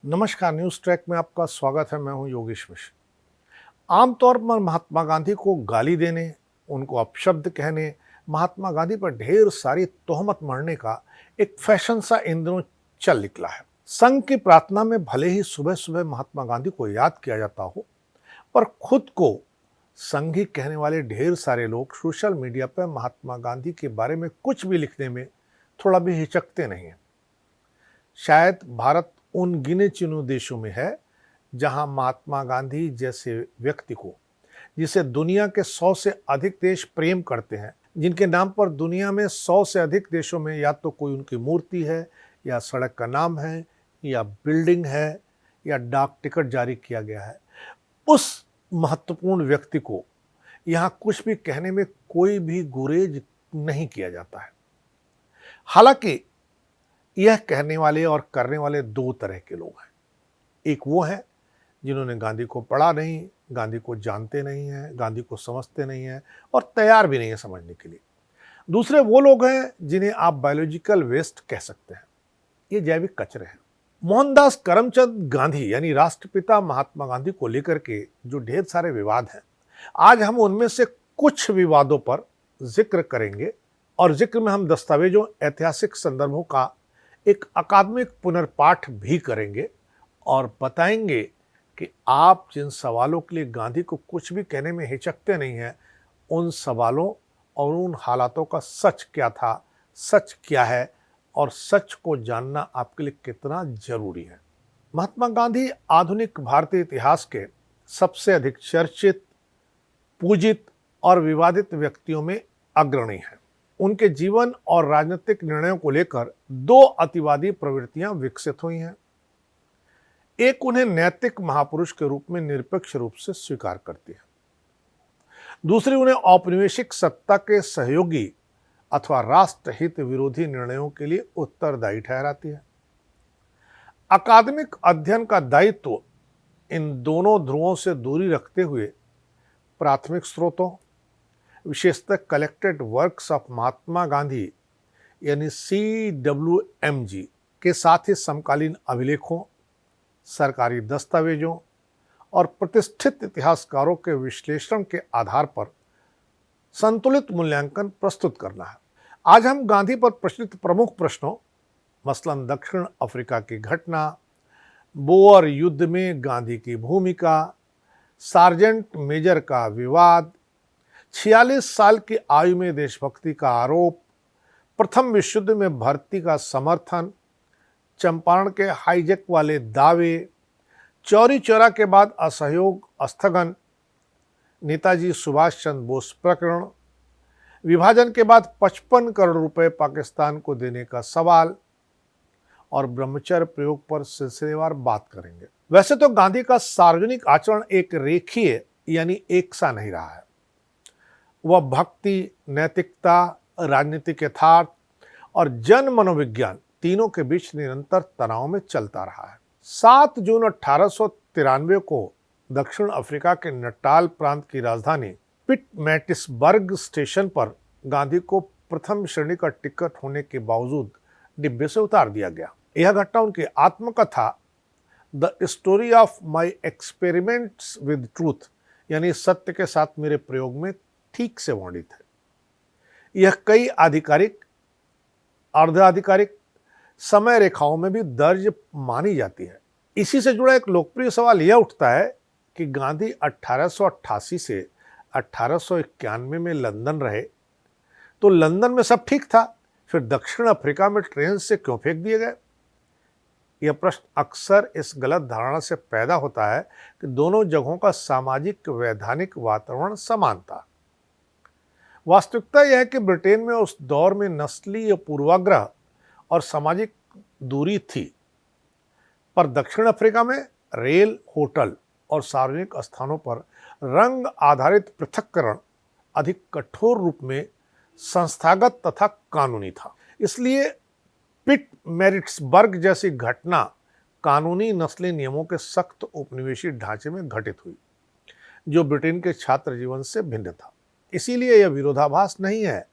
नमस्कार, news track में आपका स्वागत है। मैं हूं योगेश मिश्र। आमतौर पर महात्मा गांधी को गाली देने, उनको अपशब्द कहने, महात्मा गांधी पर ढेर सारी तोहमत मढ़ने का एक फैशन सा इन दिनों चल निकला है। संघ की प्रार्थना में भले ही सुबह सुबह महात्मा गांधी को याद किया जाता हो, पर खुद को संघी कहने वाले ढेर सारे लोग सोशल मीडिया पर महात्मा गांधी के बारे में कुछ भी लिखने में थोड़ा भी हिचकते नहीं हैं। शायद भारत उन गिने चुने देशों में है जहां महात्मा गांधी जैसे व्यक्ति को, जिसे दुनिया के 100 से अधिक देश प्रेम करते हैं, जिनके नाम पर दुनिया में 100 से अधिक देशों में या तो कोई उनकी मूर्ति है, या सड़क का नाम है, या बिल्डिंग है, या डाक टिकट जारी किया गया है, उस महत्वपूर्ण व्यक्ति को यहाँ कुछ भी कहने में कोई भी गुरेज नहीं किया जाता है। हालांकि यह कहने वाले और करने वाले दो तरह के लोग हैं। एक वो है जिन्होंने गांधी को पढ़ा नहीं, गांधी को जानते नहीं हैं, गांधी को समझते नहीं हैं और तैयार भी नहीं है समझने के लिए। दूसरे वो लोग हैं जिन्हें आप बायोलॉजिकल वेस्ट कह सकते हैं, ये जैविक कचरे हैं। मोहनदास करमचंद गांधी यानी राष्ट्रपिता महात्मा गांधी को लेकर के जो ढेर सारे विवाद हैं, आज हम उनमें से कुछ विवादों पर जिक्र करेंगे और जिक्र में हम दस्तावेजों, ऐतिहासिक संदर्भों का एक अकादमिक पुनर्पाठ भी करेंगे और बताएंगे कि आप जिन सवालों के लिए गांधी को कुछ भी कहने में हिचकते नहीं हैं, उन सवालों और उन हालातों का सच क्या था, सच क्या है और सच को जानना आपके लिए कितना जरूरी है। महात्मा गांधी आधुनिक भारतीय इतिहास के सबसे अधिक चर्चित, पूजित और विवादित व्यक्तियों में अग्रणी हैं। उनके जीवन और राजनीतिक निर्णयों को लेकर दो अतिवादी प्रवृत्तियां विकसित हुई हैं। एक उन्हें नैतिक महापुरुष के रूप में निरपेक्ष रूप से स्वीकार करती है, दूसरी उन्हें औपनिवेशिक सत्ता के सहयोगी अथवा राष्ट्रहित विरोधी निर्णयों के लिए उत्तरदायी ठहराती है। अकादमिक अध्ययन का दायित्व इन दोनों ध्रुवों से दूरी रखते हुए प्राथमिक स्रोतों, विशेषतः collected works of Mahatma Gandhi यानी CWMG के साथ ही समकालीन अभिलेखों, सरकारी दस्तावेजों और प्रतिष्ठित इतिहासकारों के विश्लेषण के आधार पर संतुलित मूल्यांकन प्रस्तुत करना है। आज हम गांधी पर प्रचलित प्रमुख प्रश्नों, मसलन दक्षिण अफ्रीका की घटना, बोअर युद्ध में गांधी की भूमिका, सार्जेंट मेजर का विवाद, 46 साल की आयु में देशभक्ति का आरोप, प्रथम विश्व युद्ध में भर्ती का समर्थन, चंपारण के हाईजैक वाले दावे, चौरी चौरा के बाद असहयोग स्थगन, नेताजी सुभाष चंद्र बोस प्रकरण, विभाजन के बाद 55 करोड़ रुपए पाकिस्तान को देने का सवाल और ब्रह्मचर्य प्रयोग पर सिलसिलेवार बात करेंगे। वैसे तो गांधी का सार्वजनिक आचरण एक रेखीय यानी एक सा नहीं रहा है। वह भक्ति, नैतिकता, राजनीतिक यथार्थ और जन मनोविज्ञान तीनों के बीच निरंतर तनाव में चलता रहा है। 7 जून 1893 को दक्षिण अफ्रीका के नटाल प्रांत की राजधानी पिटमैटिसबर्ग स्टेशन पर गांधी को प्रथम श्रेणी का टिकट होने के बावजूद डिब्बे से उतार दिया गया। यह घटना उनकी आत्मकथा the story of my experiments with truth यानी सत्य के साथ मेरे प्रयोग में ठीक से वर्णित है। यह कई आधिकारिक, अर्ध-आधिकारिक समय रेखाओं में भी दर्ज मानी जाती है। इसी से जुड़ा एक लोकप्रिय सवाल यह उठता है कि गांधी 1888 से 1891 में लंदन रहे, तो लंदन में सब ठीक था, फिर दक्षिण अफ्रीका में ट्रेन से क्यों फेंक दिए गए? यह प्रश्न अक्सर इस गलत धारणा से पैदा होता है कि दोनों जगहों का सामाजिक वैधानिक वातावरण समान था। वास्तविकता यह है कि ब्रिटेन में उस दौर में नस्लीय पूर्वाग्रह और सामाजिक दूरी थी, पर दक्षिण अफ्रीका में रेल, होटल और सार्वजनिक स्थानों पर रंग आधारित पृथक्करण अधिक कठोर रूप में संस्थागत तथा कानूनी था। इसलिए पिटमैटिसबर्ग जैसी घटना कानूनी नस्ली नियमों के सख्त उपनिवेशी ढांचे में घटित हुई, जो ब्रिटेन के छात्र जीवन से भिन्न था। इसीलिए यह विरोधाभास नहीं है,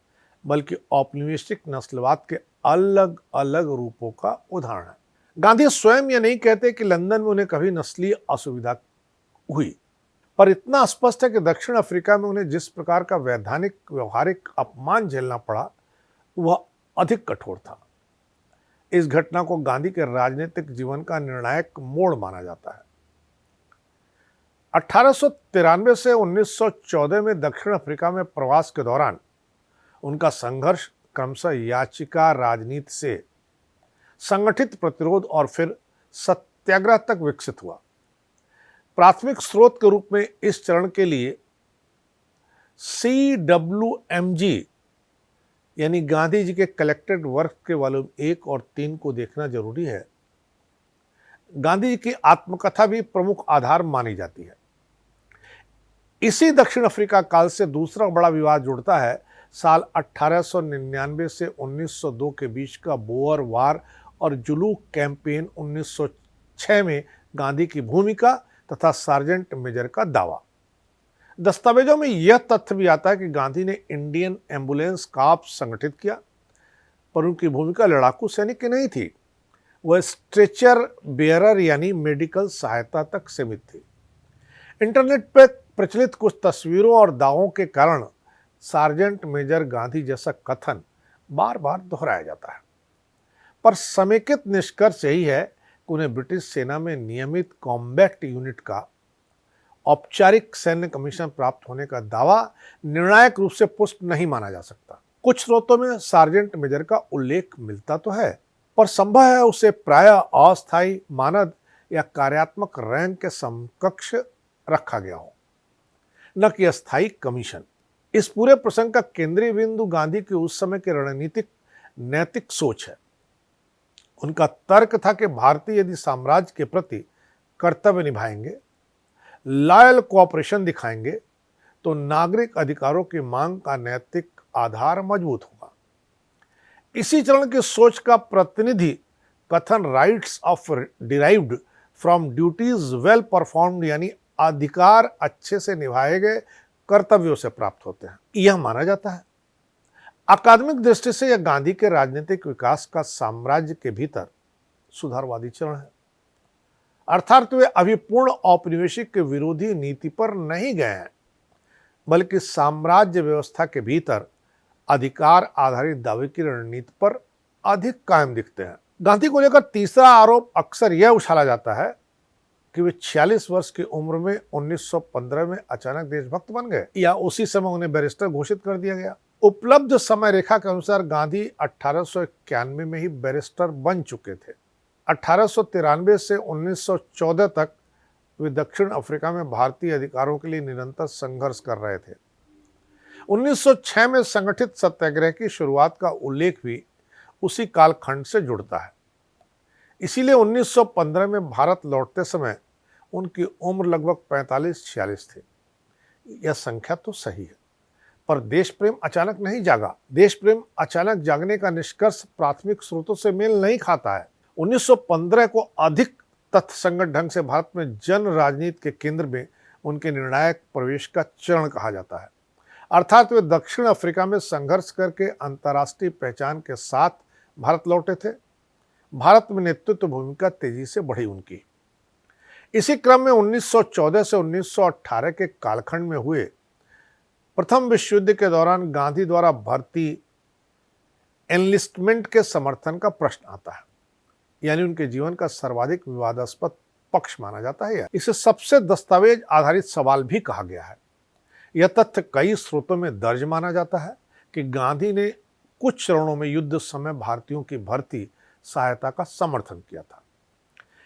बल्कि औपनिवेशिक नस्लवाद के अलग अलग रूपों का उदाहरण है। गांधी स्वयं ये नहीं कहते कि लंदन में उन्हें कभी नस्लीय असुविधा हुई, पर इतना स्पष्ट है कि दक्षिण अफ्रीका में उन्हें जिस प्रकार का वैधानिक व्यवहारिक अपमान झेलना पड़ा वह अधिक कठोर था। इस घटना को गांधी के राजनीतिक जीवन का निर्णायक मोड़ माना जाता है। 1893 से 1914 में दक्षिण अफ्रीका में प्रवास के दौरान उनका संघर्ष क्रमशः याचिका राजनीति से संगठित प्रतिरोध और फिर सत्याग्रह तक विकसित हुआ। प्राथमिक स्रोत के रूप में इस चरण के लिए CWMG यानी गांधी जी के कलेक्टेड वर्क के वॉल्यूम 1 और 3 को देखना जरूरी है। गांधी जी की आत्मकथा भी प्रमुख आधार मानी जाती है। इसी दक्षिण अफ्रीका काल से दूसरा बड़ा विवाद जुड़ता है साल 1899 से 1902 के बीच का बोअर वार और जुलू कैंपेन 1906 में गांधी की भूमिका तथा सार्जेंट मेजर का दावा। दस्तावेजों में यह तथ्य भी आता है कि गांधी ने इंडियन एम्बुलेंस कॉर्प्स संगठित किया, पर उनकी भूमिका लड़ाकू सैनिक की नहीं थी, वह स्ट्रेचर बेयरर यानी मेडिकल सहायता तक सीमित थी। इंटरनेट पर प्रचलित कुछ तस्वीरों और दावों के कारण सार्जेंट मेजर गांधी जैसा कथन बार बार दोहराया जाता है, पर समेकित निष्कर्ष यही है कि उन्हें ब्रिटिश सेना में नियमित कॉम्बैट यूनिट का औपचारिक सैन्य कमीशन प्राप्त होने का दावा निर्णायक रूप से पुष्ट नहीं माना जा सकता। कुछ स्रोतों में सार्जेंट मेजर का उल्लेख मिलता तो है, पर संभव है उसे प्रायः अस्थायी मानद या कार्यात्मक रैंक के समकक्ष रखा गया हो, न कि अस्थायी कमीशन। इस पूरे प्रसंग का केंद्रीय बिंदु गांधी की उस समय की रणनीतिक नैतिक सोच है। उनका तर्क था कि भारतीय यदि साम्राज्य के प्रति कर्तव्य निभाएंगे, लॉयल कोऑपरेशन दिखाएंगे, तो नागरिक अधिकारों की मांग का नैतिक आधार मजबूत होगा। इसी चरण की सोच का प्रतिनिधि कथन rights of derived from duties well performed यानी अधिकार अच्छे से निभाए गए कर्तव्यों से प्राप्त होते हैं, यह माना जाता है। अकादमिक दृष्टि से यह गांधी के राजनीतिक विकास का साम्राज्य के भीतर सुधारवादी चरण है, अर्थात वे अभी पूर्ण औपनिवेशिक के विरोधी नीति पर नहीं गए हैं, बल्कि साम्राज्य व्यवस्था के भीतर अधिकार आधारित दावे की रणनीति पर अधिक कायम दिखते हैं। गांधी को लेकर तीसरा आरोप अक्सर यह उछाला जाता है कि वे 46 वर्ष की उम्र में 1915 में अचानक देशभक्त बन गए या उसी समय उन्हें बैरिस्टर घोषित कर दिया गया। उपलब्ध समय रेखा के अनुसार गांधी 1891 में ही बैरिस्टर बन चुके थे। 1893 से 1914 तक वे दक्षिण अफ्रीका में भारतीय अधिकारों के लिए निरंतर संघर्ष कर रहे थे। 1906 में संगठित सत्याग्रह की शुरुआत का उल्लेख भी उसी कालखंड से जुड़ता है। इसीलिए 1915 में भारत लौटते समय उनकी उम्र लगभग 45-46 थी। यह संख्या तो सही है, पर देश प्रेम अचानक नहीं जागा। देश प्रेम अचानक जागने का निष्कर्ष प्राथमिक स्रोतों से मेल नहीं खाता है। 1915 को अधिक तथ्यसंगत ढंग से भारत में जन राजनीति के केंद्र में उनके निर्णायक प्रवेश का चरण कहा जाता है, अर्थात वे दक्षिण अफ्रीका में संघर्ष करके अंतर्राष्ट्रीय पहचान के साथ भारत लौटे थे। भारत में नेतृत्व भूमिका तेजी से बढ़ी उनकी। इसी क्रम में 1914 से 1918 के कालखंड में हुए प्रथम विश्व युद्ध के दौरान गांधी द्वारा भर्ती एनलिस्टमेंट के समर्थन का प्रश्न आता है, यानी उनके जीवन का सर्वाधिक विवादास्पद पक्ष माना जाता है। इसे सबसे दस्तावेज आधारित सवाल भी कहा गया है। यह तथ्य कई स्रोतों में दर्ज माना जाता है कि गांधी ने कुछ चरणों में युद्ध समय भारतीयों की भर्ती सहायता का समर्थन किया था।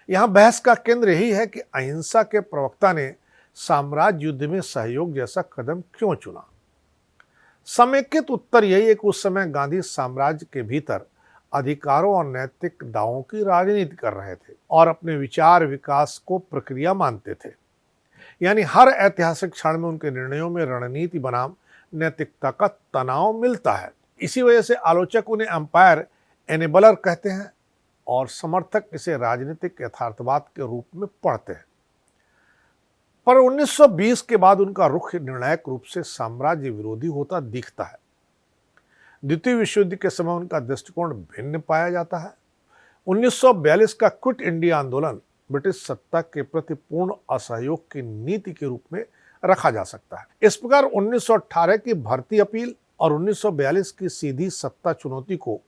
यहां बहस का केंद्र यही है कि अहिंसा के प्रवक्ता ने साम्राज्य युद्ध में सहयोग जैसा कदम क्यों चुना। समेकित उत्तर यही है कि उस समय गांधी साम्राज्य के भीतर अधिकारों और नैतिक दावों की राजनीति कर रहे थे और अपने विचार विकास को प्रक्रिया मानते थे, यानी हर ऐतिहासिक क्षण में उनके निर्णयों में रणनीति बनाम नैतिकता का तनाव मिलता है। इसी वजह से आलोचक उन्हें अंपायर एनेबलर कहते हैं और समर्थक इसे राजनीतिक यथार्थवाद के रूप में पढ़ते हैं। पर 1920 के बाद उनका रुख निर्णायक रूप से साम्राज्य विरोधी होता दिखता है। द्वितीय विश्व युद्ध के समय उनका दृष्टिकोण भिन्न पाया जाता है। 1942 का क्विट इंडिया आंदोलन ब्रिटिश सत्ता के प्रति पूर्ण असहयोग की नीति के रूप में रखा जा सकता है। इस प्रकार 1918 की भर्ती अपील और 1942 की सीधी सत्ता चुनौती को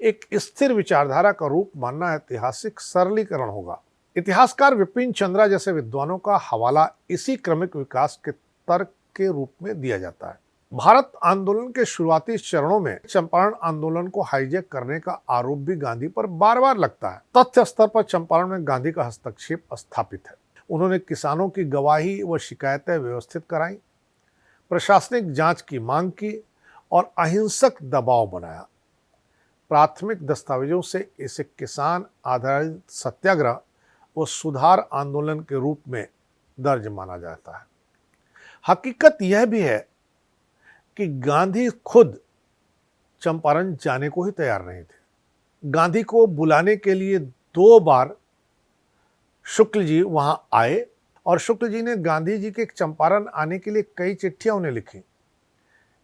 एक स्थिर विचारधारा का रूप मानना ऐतिहासिक सरलीकरण होगा। इतिहासकार विपिन चंद्रा जैसे विद्वानों का हवाला इसी क्रमिक विकास के तर्क के रूप में दिया जाता है। भारत आंदोलन के शुरुआती चरणों में चंपारण आंदोलन को हाईजैक करने का आरोप भी गांधी पर बार बार लगता है। तथ्य स्तर पर चंपारण में गांधी का हस्तक्षेप स्थापित है। उन्होंने किसानों की गवाही व शिकायतें व्यवस्थित कराई, प्रशासनिक जांच की मांग की और अहिंसक दबाव बनाया। प्राथमिक दस्तावेजों से इसे किसान आधारित सत्याग्रह व सुधार आंदोलन के रूप में दर्ज माना जाता है। हकीकत यह भी है कि गांधी खुद चंपारण जाने को ही तैयार नहीं थे। गांधी को बुलाने के लिए 2 बार शुक्ल जी वहां आए और शुक्ल जी ने गांधी जी के चंपारण आने के लिए कई चिट्ठियां उन्हें लिखी।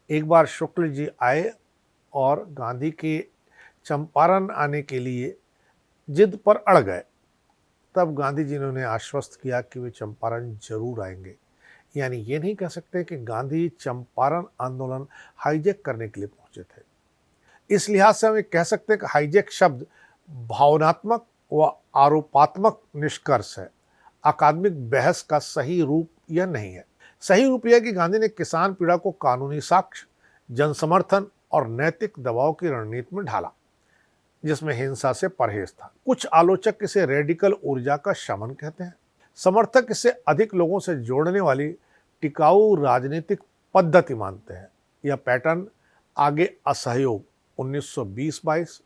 एक बार शुक्ल जी आए और गांधी के चंपारण आने के लिए जिद पर अड़ गए। तब गांधी जी ने उन्हें आश्वस्त किया कि वे चंपारण जरूर आएंगे। यानी ये नहीं कह सकते कि गांधी चंपारण आंदोलन हाईजैक करने के लिए पहुंचे थे। इस लिहाज से हम कह सकते हैं कि हाईजैक शब्द भावनात्मक व आरोपात्मक निष्कर्ष है। अकादमिक बहस का सही रूप यह नहीं है। सही रूप यह कि गांधी ने किसान पीड़ा को कानूनी साक्ष्य, जनसमर्थन और नैतिक दबाव की रणनीति में ढाला, जिसमें हिंसा से परहेज था। कुछ आलोचक इसे रेडिकल ऊर्जा का शमन कहते हैं। समर्थक इसे अधिक लोगों से जोड़ने वाली टिकाऊ राजनीतिक पद्धति मानते हैं। यह पैटर्न आगे असहयोग 1920-22,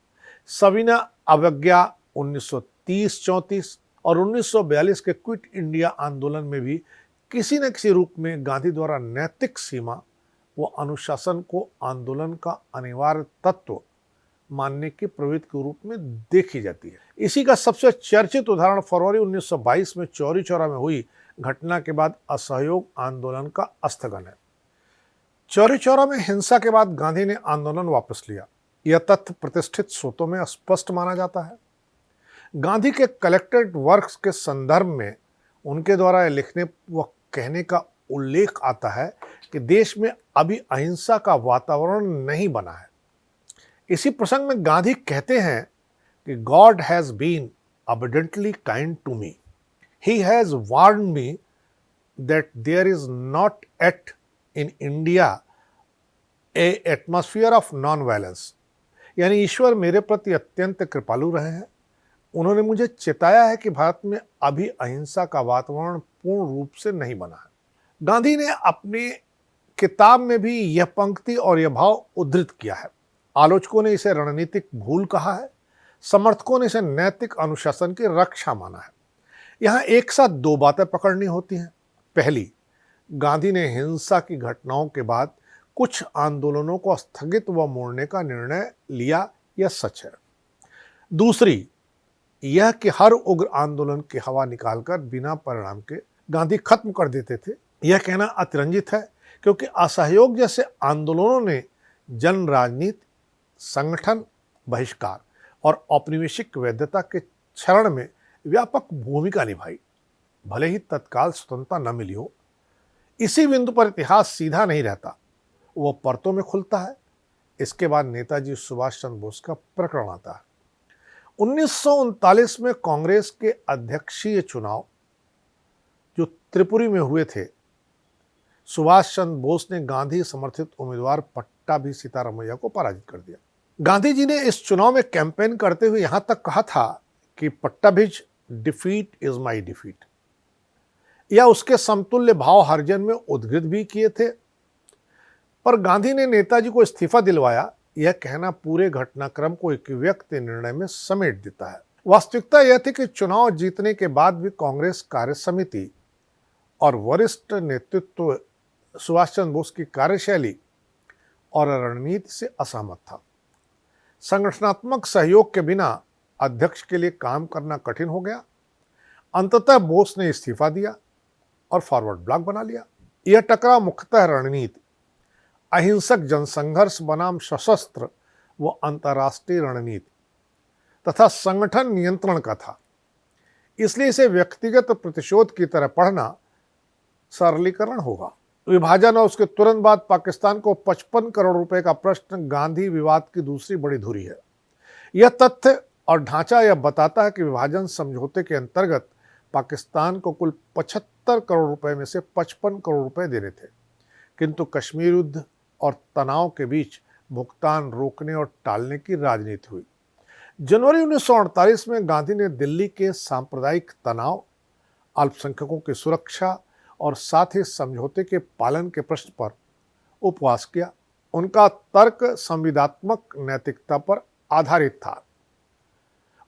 सविनय अवज्ञा 1930-34 और 1942 के क्विट इंडिया आंदोलन में भी किसी न किसी रूप में गांधी द्वारा नैतिक सीमा व अनुशासन को आंदोलन का अनिवार्य तत्व मानने की प्रवृत्ति के रूप में देखी जाती है। इसी का सबसे चर्चित उदाहरण फरवरी 1922 में चौरी चौरा में हुई घटना के बाद असहयोग आंदोलन का स्थगन है। चौरी चौरा में हिंसा के बाद गांधी ने आंदोलन वापस लिया। यह तथ्य प्रतिष्ठित स्रोतों में स्पष्ट माना जाता है। गांधी के कलेक्टेड वर्क्स के संदर्भ में उनके द्वारा लिखने व कहने का उल्लेख आता है कि देश में अभी अहिंसा का वातावरण नहीं बना है। इसी प्रसंग में गांधी कहते हैं कि god has been abundantly kind to me. He has warned me that there is not yet in India a atmosphere of non-violence. यानी ईश्वर मेरे प्रति अत्यंत कृपालु रहे हैं। उन्होंने मुझे चेताया है कि भारत में अभी अहिंसा का वातावरण पूर्ण रूप से नहीं बना है। गांधी ने अपनी किताब में भी यह पंक्ति और यह भाव उद्धृत किया है। आलोचकों ने इसे रणनीतिक भूल कहा है, समर्थकों ने इसे नैतिक अनुशासन की रक्षा माना है। यहाँ एक साथ 2 बातें पकड़नी होती हैं। पहली, गांधी ने हिंसा की घटनाओं के बाद कुछ आंदोलनों को स्थगित व मोड़ने का निर्णय लिया, यह सच है। दूसरी, यह कि हर उग्र आंदोलन की हवा निकालकर बिना परिणाम के गांधी खत्म कर देते थे, यह कहना अतिरंजित है, क्योंकि असहयोग जैसे आंदोलनों ने जन राजनीति, संगठन, बहिष्कार और औपनिवेशिक वैधता के क्षरण में व्यापक भूमिका निभाई। भले ही तत्काल स्वतंत्रता न मिली हो, इसी बिंदु पर इतिहास सीधा नहीं रहता, वह परतों में खुलता है। इसके बाद नेताजी सुभाष चंद्र बोस का प्रकरण आता है। 1939 में कांग्रेस के अध्यक्षीय चुनाव जो त्रिपुरी में हुए थे, सुभाष चंद्र बोस ने गांधी समर्थित उम्मीदवार पट्टाभी सीतारामैया को पराजित कर दिया। गांधी जी ने इस चुनाव में कैंपेन करते हुए यहां तक कहा था कि पट्टाभिज डिफीट इज माई डिफीट, या उसके समतुल्य भाव हरिजन में उद्घृत भी किए थे। पर गांधी ने नेताजी को इस्तीफा दिलवाया, यह कहना पूरे घटनाक्रम को एक व्यक्ति निर्णय में समेट देता है। वास्तविकता यह थी कि चुनाव जीतने के बाद भी कांग्रेस कार्य समिति और वरिष्ठ नेतृत्व सुभाष चंद्र बोस की कार्यशैली और रणनीति से असहमत था। संगठनात्मक सहयोग के बिना अध्यक्ष के लिए काम करना कठिन हो गया। अंततः बोस ने इस्तीफा दिया और फॉरवर्ड ब्लॉक बना लिया। यह टकराव मुख्यतः रणनीति, अहिंसक जनसंघर्ष बनाम सशस्त्र व अंतर्राष्ट्रीय रणनीति, तथा संगठन नियंत्रण का था। इसलिए इसे व्यक्तिगत प्रतिशोध की तरह पढ़ना सरलीकरण होगा। विभाजन और उसके तुरंत बाद पाकिस्तान को 55 करोड़ रुपए का प्रश्न गांधी विवाद की दूसरी बड़ी धुरी है। यह तथ्य और ढांचा यह बताता है कि विभाजन समझौते के अंतर्गत पाकिस्तान को कुल 75 करोड़ रुपए में से 55 करोड़ रुपए देने थे, किंतु कश्मीर युद्ध और तनाव के बीच भुगतान रोकने और टालने की राजनीति हुई। जनवरी 1948 में गांधी ने दिल्ली के सांप्रदायिक तनाव, अल्पसंख्यकों की सुरक्षा और साथ ही समझौते के पालन के प्रश्न पर उपवास किया। उनका तर्क संविदात्मक नैतिकता पर आधारित था।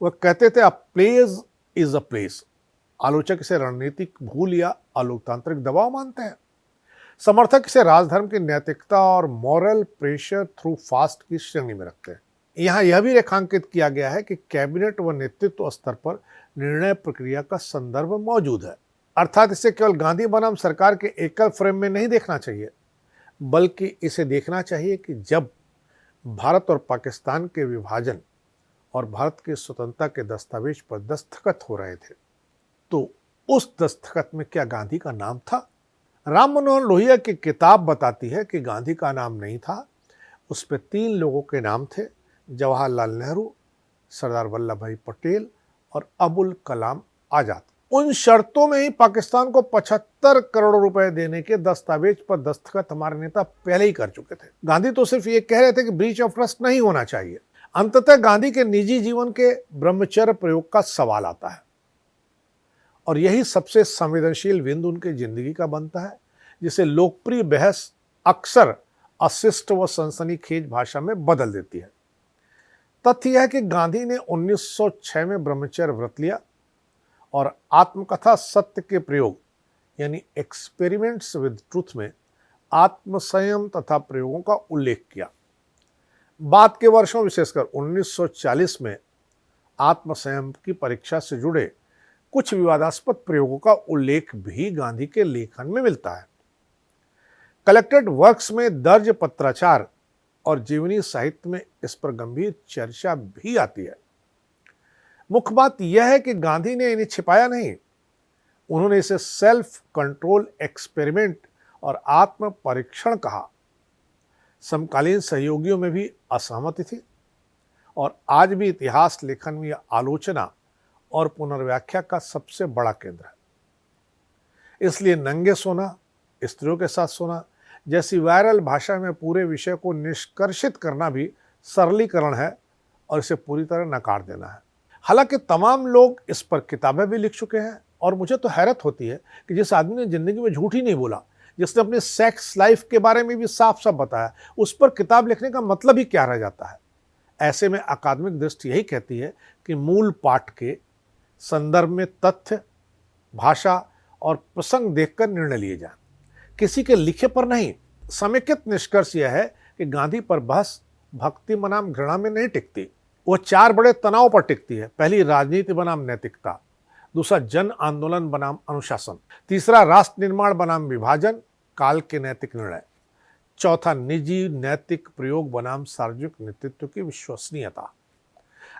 वह कहते थे, a place is a place. आलोचक इसे रणनीतिक भूल या अलोकतांत्रिक दबाव मानते हैं। समर्थक इसे राजधर्म की नैतिकता और मॉरल प्रेशर थ्रू फास्ट की श्रेणी में रखते हैं। यहाँ यह भी रेखांकित किया गया है कि कैबिनेट व नेतृत्व स्तर पर निर्णय प्रक्रिया का संदर्भ मौजूद है, अर्थात इसे केवल गांधी बनाम सरकार के एकल फ्रेम में नहीं देखना चाहिए, बल्कि इसे देखना चाहिए कि जब भारत और पाकिस्तान के विभाजन और भारत की स्वतंत्रता के दस्तावेज पर दस्तखत हो रहे थे, तो उस दस्तखत में क्या गांधी का नाम था? राम मनोहर लोहिया की किताब बताती है कि गांधी का नाम नहीं था। उस पर 3 लोगों के नाम थे, जवाहरलाल नेहरू, सरदार वल्लभ भाई पटेल और अबुल कलाम आजाद। उन शर्तों में ही पाकिस्तान को 75 करोड़ रुपए देने के दस्तावेज पर दस्तखत हमारे नेता पहले ही कर चुके थे। गांधी तो सिर्फ ये कह रहे थे कि ब्रीच ऑफ ट्रस्ट नहीं होना चाहिए। अंततः गांधी के निजी जीवन के ब्रह्मचर्य प्रयोग का सवाल आता है और यही सबसे संवेदनशील बिंदु उनकी जिंदगी का बनता है, जिसे लोकप्रिय बहस अक्सर अशिष्ट व सनसनीखेज भाषा में बदल देती है। तथ्य यह है कि गांधी ने 1906 में ब्रह्मचर्य व्रत लिया और आत्मकथा सत्य के प्रयोग यानी एक्सपेरिमेंट्स विद ट्रूथ में आत्मसंयम तथा प्रयोगों का उल्लेख किया। बाद के वर्षों विशेषकर 1940 में आत्मसंयम की परीक्षा से जुड़े कुछ विवादास्पद प्रयोगों का उल्लेख भी गांधी के लेखन में मिलता है। कलेक्टेड वर्क्स में दर्ज पत्राचार और जीवनी साहित्य में इस पर गंभीर चर्चा भी आती है। मुख्य बात यह है कि गांधी ने इन्हें छिपाया नहीं। उन्होंने इसे सेल्फ कंट्रोल एक्सपेरिमेंट और आत्म परीक्षण कहा। समकालीन सहयोगियों में भी असहमति थी और आज भी इतिहास लेखन में यह आलोचना और पुनर्व्याख्या का सबसे बड़ा केंद्र है। इसलिए नंगे सोना, स्त्रियों के साथ सोना जैसी वायरल भाषा में पूरे विषय को निष्कर्षित करना भी सरलीकरण है और इसे पूरी तरह नकार देना है। हालांकि तमाम लोग इस पर किताबें भी लिख चुके हैं और मुझे तो हैरत होती है कि जिस आदमी ने जिंदगी में झूठ ही नहीं बोला, जिसने अपने सेक्स लाइफ के बारे में भी साफ साफ बताया, उस पर किताब लिखने का मतलब ही क्या रह जाता है। ऐसे में अकादमिक दृष्टि यही कहती है कि मूल पाठ के संदर्भ में तथ्य, भाषा और प्रसंग देखकर निर्णय लिए जाए, किसी के लिखे पर नहीं। समेकित निष्कर्ष यह है कि गांधी पर बहस भक्ति बनाम घृणा में नहीं टिकती, वो 4 बड़े तनाव पर टिकती है। पहली, राजनीति बनाम नैतिकता। दूसरा, जन आंदोलन बनाम अनुशासन। तीसरा, राष्ट्र निर्माण बनाम विभाजन, काल के नैतिक निर्णय। चौथा, निजी नैतिक प्रयोग बनाम सार्वजनिक नेतृत्व की विश्वसनीयता।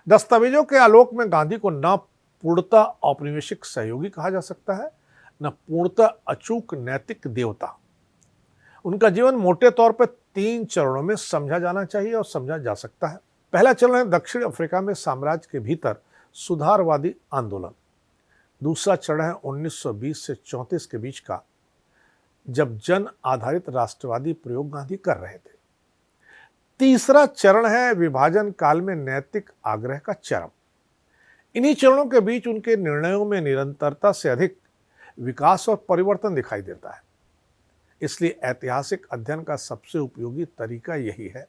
दस्तावेजों के आलोक में गांधी को न पूर्णतः औपनिवेशिक सहयोगी कहा जा सकता है, न पूर्णतः अचूक नैतिक देवता। उनका जीवन मोटे तौर पर 3 चरणों में समझा जाना चाहिए और समझा जा सकता है। पहला चरण है दक्षिण अफ्रीका में साम्राज्य के भीतर सुधारवादी आंदोलन। दूसरा चरण है 1920 से 34 के बीच का, जब जन आधारित राष्ट्रवादी प्रयोग गांधी कर रहे थे। तीसरा चरण है विभाजन काल में नैतिक आग्रह का चरम। इन्हीं चरणों के बीच उनके निर्णयों में निरंतरता से अधिक विकास और परिवर्तन दिखाई देता है। इसलिए ऐतिहासिक अध्ययन का सबसे उपयोगी तरीका यही है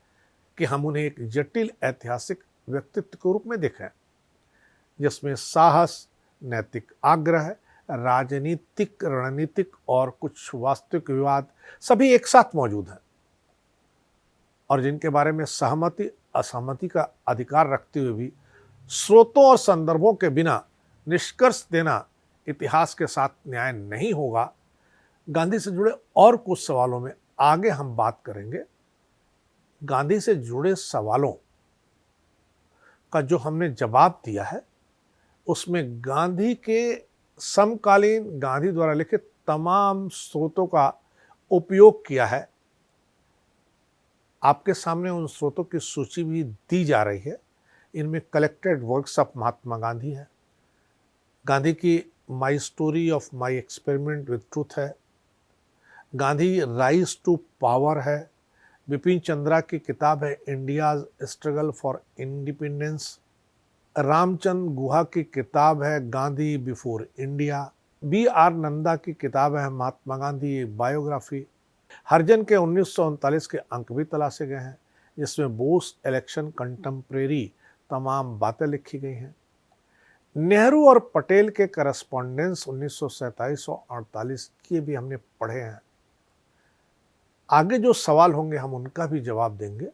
कि हम उन्हें एक जटिल ऐतिहासिक व्यक्तित्व के रूप में देखें, जिसमें साहस, नैतिक आग्रह, राजनीतिक, रणनीतिक और कुछ वास्तविक विवाद सभी एक साथ मौजूद हैं और जिनके बारे में सहमति असहमति का अधिकार रखते हुए भी स्रोतों और संदर्भों के बिना निष्कर्ष देना इतिहास के साथ न्याय नहीं होगा। गांधी से जुड़े और कुछ सवालों में आगे हम बात करेंगे। गांधी से जुड़े सवालों का जो हमने जवाब दिया है उसमें गांधी के समकालीन गांधी द्वारा लिखित तमाम स्रोतों का उपयोग किया है। आपके सामने उन स्रोतों की सूची भी दी जा रही है। इनमें collected works of Mahatma Gandhi है, गांधी की my story of my experiment with truth है, गांधी राइज टू पावर है, बिपिन चंद्रा की किताब है India's struggle for independence, Ramachandra Guha की किताब है Gandhi before India, B.R. Nanda की किताब है महात्मा गांधी बायोग्राफी, हरिजन के 1939 के अंक भी तलाशे गए हैं जिसमें बोस इलेक्शन कंटेम्प्रेरी तमाम बातें लिखी गई हैं। नेहरू और पटेल के करस्पॉन्डेंस 1947 और 48 के भी हमने पढ़े हैं। आगे जो सवाल होंगे हम उनका भी जवाब देंगे,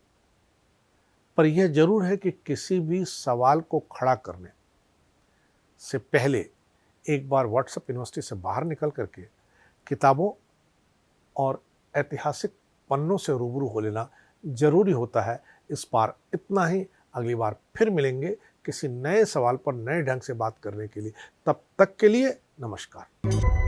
पर यह जरूर है कि किसी भी सवाल को खड़ा करने से पहले एक बार व्हाट्सएप यूनिवर्सिटी से बाहर निकल करके किताबों और ऐतिहासिक पन्नों से रूबरू हो लेना जरूरी होता है। इस बार इतना ही, अगली बार फिर मिलेंगे किसी नए सवाल पर नए ढंग से बात करने के लिए। तब तक के लिए नमस्कार।